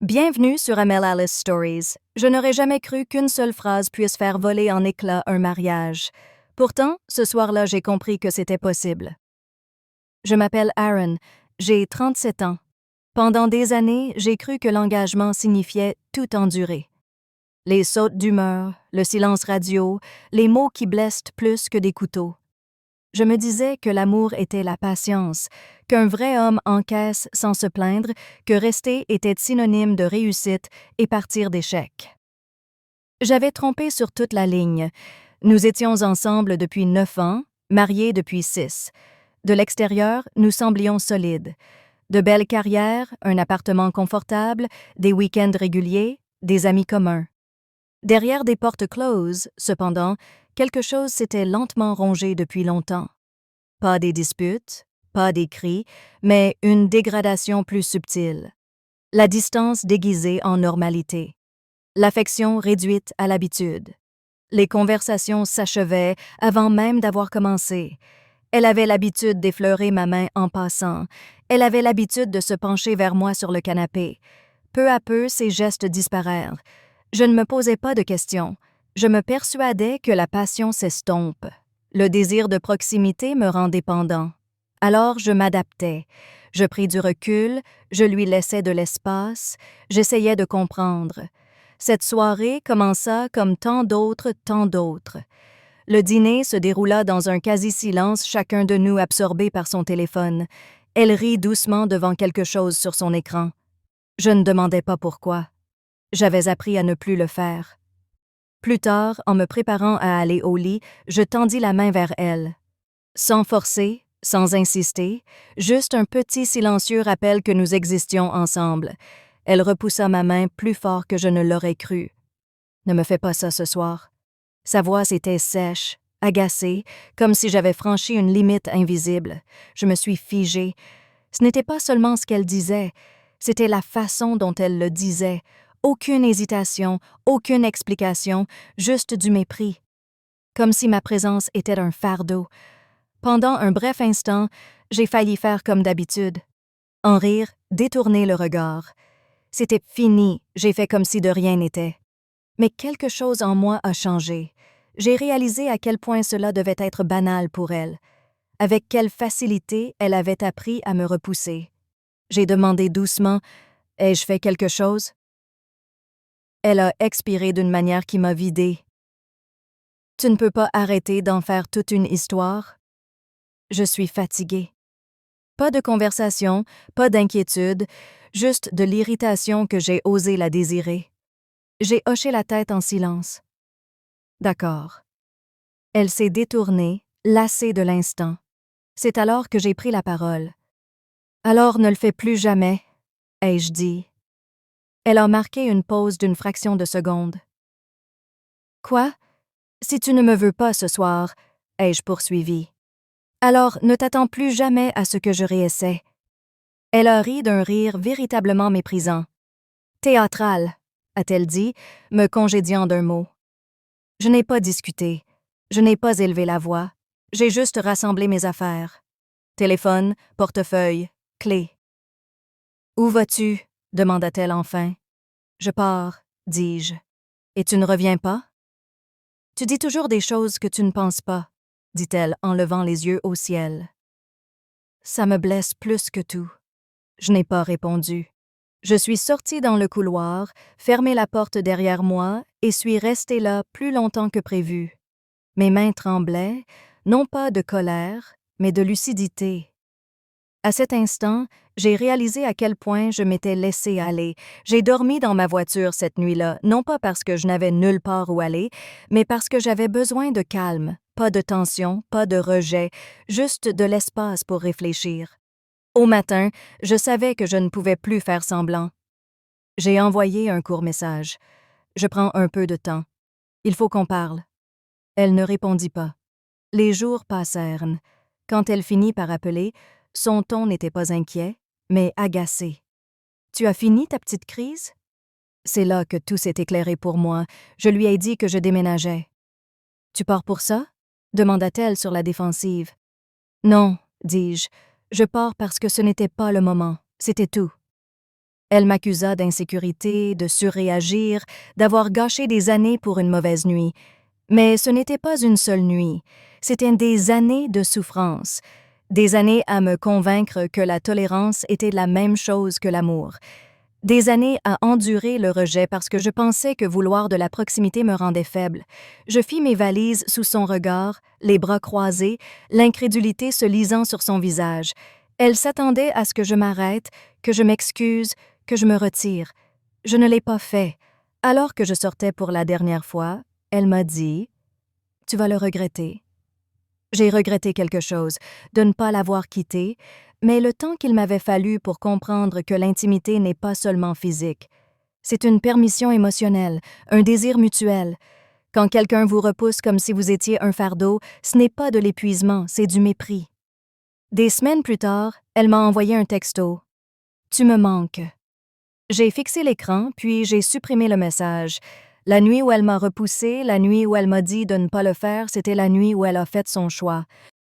Bienvenue sur Amel Alice Stories. Je n'aurais jamais cru qu'une seule phrase puisse faire voler en éclats un mariage. Pourtant, ce soir-là, j'ai compris que c'était possible. Je m'appelle Aaron, j'ai 37 ans. Pendant des années, j'ai cru que l'engagement signifiait tout endurer. Les sautes d'humeur, le silence radio, les mots qui blessent plus que des couteaux. Je me disais que l'amour était la patience, qu'un vrai homme encaisse sans se plaindre, que rester était synonyme de réussite et partir d'échec. J'avais trompé sur toute la ligne. Nous étions ensemble depuis 9 ans, mariés depuis 6. De l'extérieur, nous semblions solides. De belles carrières, un appartement confortable, des week-ends réguliers, des amis communs. Derrière des portes closes, cependant, quelque chose s'était lentement rongé depuis longtemps. Pas des disputes, pas des cris, mais une dégradation plus subtile. La distance déguisée en normalité. L'affection réduite à l'habitude. Les conversations s'achevaient avant même d'avoir commencé. Elle avait l'habitude d'effleurer ma main en passant. Elle avait l'habitude de se pencher vers moi sur le canapé. Peu à peu, ses gestes disparèrent. Je ne me posais pas de questions. Je me persuadais que la passion s'estompe. Le désir de proximité me rend dépendant. Alors je m'adaptais. Je pris du recul, je lui laissais de l'espace, j'essayais de comprendre. Cette soirée commença comme tant d'autres, tant d'autres. Le dîner se déroula dans un quasi-silence, chacun de nous absorbé par son téléphone. Elle rit doucement devant quelque chose sur son écran. Je ne demandais pas pourquoi. J'avais appris à ne plus le faire. Plus tard, en me préparant à aller au lit, je tendis la main vers elle. Sans forcer, sans insister, juste un petit silencieux rappel que nous existions ensemble. Elle repoussa ma main plus fort que je ne l'aurais cru. « Ne me fais pas ça ce soir. » Sa voix était sèche, agacée, comme si j'avais franchi une limite invisible. Je me suis figée. Ce n'était pas seulement ce qu'elle disait, c'était la façon dont elle le disait. Aucune hésitation, aucune explication, juste du mépris. Comme si ma présence était un fardeau. Pendant un bref instant, j'ai failli faire comme d'habitude. En rire, détourner le regard. C'était fini, j'ai fait comme si de rien n'était. Mais quelque chose en moi a changé. J'ai réalisé à quel point cela devait être banal pour elle. Avec quelle facilité elle avait appris à me repousser. J'ai demandé doucement « Ai-je fait quelque chose? » Elle a expiré d'une manière qui m'a vidée. « Tu ne peux pas arrêter d'en faire toute une histoire? » Je suis fatiguée. Pas de conversation, pas d'inquiétude, juste de l'irritation que j'ai osé la désirer. J'ai hoché la tête en silence. D'accord. Elle s'est détournée, lassée de l'instant. C'est alors que j'ai pris la parole. Alors ne le fais plus jamais, ai-je dit. Elle a marqué une pause d'une fraction de seconde. Quoi? Si tu ne me veux pas ce soir, ai-je poursuivi. Alors ne t'attends plus jamais à ce que je réessaie. Elle a ri d'un rire véritablement méprisant. Théâtral, a-t-elle dit, me congédiant d'un mot. Je n'ai pas discuté. Je n'ai pas élevé la voix. J'ai juste rassemblé mes affaires. Téléphone, portefeuille, clé. Où vas-tu? Demanda-t-elle enfin. Je pars, dis-je. Et tu ne reviens pas? Tu dis toujours des choses que tu ne penses pas, dit-elle en levant les yeux au ciel. Ça me blesse plus que tout. Je n'ai pas répondu. Je suis sortie dans le couloir, fermé la porte derrière moi et suis restée là plus longtemps que prévu. Mes mains tremblaient, non pas de colère, mais de lucidité. À cet instant, j'ai réalisé à quel point je m'étais laissée aller. J'ai dormi dans ma voiture cette nuit-là, non pas parce que je n'avais nulle part où aller, mais parce que j'avais besoin de calme, pas de tension, pas de rejet, juste de l'espace pour réfléchir. Au matin, je savais que je ne pouvais plus faire semblant. J'ai envoyé un court message. Je prends un peu de temps. Il faut qu'on parle. Elle ne répondit pas. Les jours passèrent. Quand elle finit par appeler, son ton n'était pas inquiet, mais agacé. « Tu as fini ta petite crise? » C'est là que tout s'est éclairé pour moi. Je lui ai dit que je déménageais. « Tu pars pour ça? » demanda-t-elle sur la défensive. « Non, dis-je. Je pars parce que ce n'était pas le moment. C'était tout. » Elle m'accusa d'insécurité, de surréagir, d'avoir gâché des années pour une mauvaise nuit. Mais ce n'était pas une seule nuit, c'était des années de souffrance, des années à me convaincre que la tolérance était la même chose que l'amour, des années à endurer le rejet parce que je pensais que vouloir de la proximité me rendait faible. Je fis mes valises sous son regard, les bras croisés, l'incrédulité se lisant sur son visage. Elle s'attendait à ce que je m'arrête, que je m'excuse, que je me retire. Je ne l'ai pas fait. Alors que je sortais pour la dernière fois, elle m'a dit « Tu vas le regretter ». J'ai regretté quelque chose, de ne pas l'avoir quitté, mais le temps qu'il m'avait fallu pour comprendre que l'intimité n'est pas seulement physique. C'est une permission émotionnelle, un désir mutuel. Quand quelqu'un vous repousse comme si vous étiez un fardeau, ce n'est pas de l'épuisement, c'est du mépris. Des semaines plus tard, elle m'a envoyé un texto. « Tu me manques ». J'ai fixé l'écran, puis j'ai supprimé le message. La nuit où elle m'a repoussé, la nuit où elle m'a dit de ne pas le faire, c'était la nuit où elle a fait son choix.